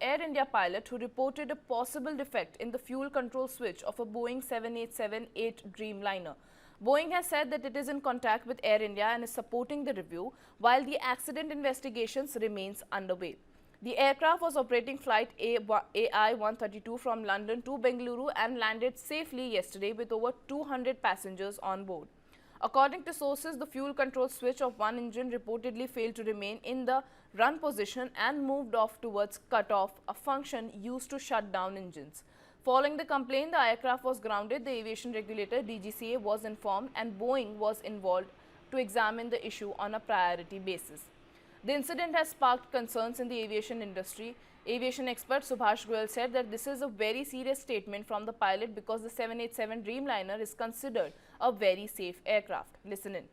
Air India pilot who reported a possible defect in the fuel control switch of a Boeing 787-8 Dreamliner. Boeing has said that it is in contact with Air India and is supporting the review, while the accident investigations remains underway. The aircraft was operating flight AI-132 from London to Bengaluru and landed safely yesterday with over 200 passengers on board. According to sources, the fuel control switch of one engine reportedly failed to remain in the run position and moved off towards cutoff, a function used to shut down engines. Following the complaint, the aircraft was grounded. The aviation regulator DGCA was informed and Boeing was involved to examine the issue on a priority basis. The incident has sparked concerns in the aviation industry. Aviation expert Subhash Goyal said that this is a very serious statement from the pilot because the 787 Dreamliner is considered a very safe aircraft. Listen in.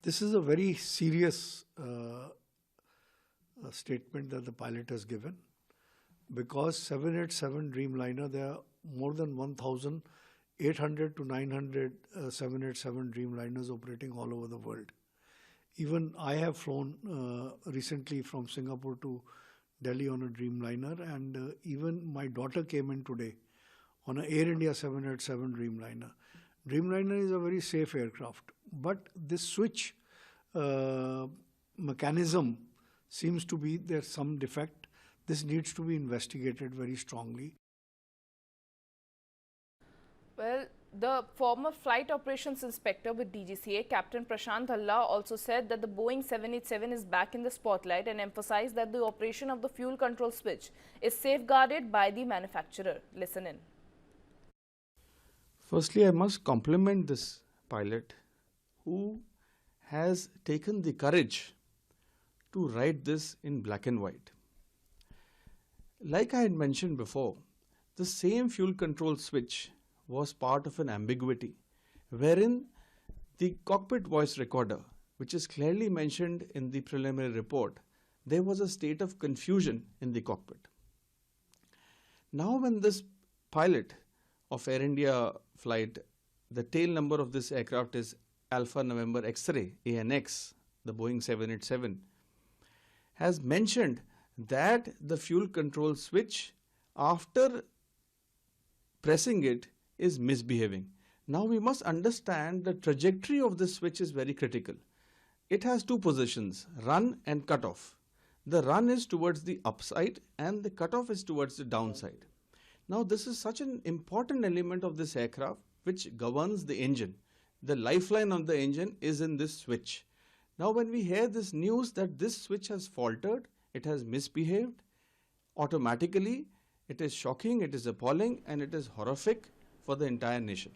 This is a very serious statement that the pilot has given, because 787 Dreamliner, there are more than 1,800 to 900 787 Dreamliners operating all over the world. Even I have flown recently from Singapore to Delhi on a Dreamliner, and even my daughter came in today on an Air India 787 Dreamliner. Dreamliner is a very safe aircraft, but this switch mechanism seems to be there's some defect. This needs to be investigated very strongly. Well, the former flight operations inspector with DGCA, Captain Prashant Dhalla, also said that the Boeing 787 is back in the spotlight and emphasized that the operation of the fuel control switch is safeguarded by the manufacturer. Listen in. Firstly, I must compliment this pilot who has taken the courage to write this in black and white. Like I had mentioned before, the same fuel control switch was part of an ambiguity wherein the cockpit voice recorder, which is clearly mentioned in the preliminary report, there was a state of confusion in the cockpit. Now when this pilot of Air India flight, the tail number of this aircraft is Alpha November X-ray, ANX, the Boeing 787, has mentioned that the fuel control switch, after pressing it, is misbehaving. Now we must understand the trajectory of this switch is very critical. It has two positions, run and cutoff. The run is towards the upside and the cutoff is towards the downside. Now this is such an important element of this aircraft which governs the engine. The lifeline of the engine is in this switch. Now when we hear this news that this switch has faltered, it has misbehaved, automatically it is shocking, it is appalling, and it is horrific for the entire nation.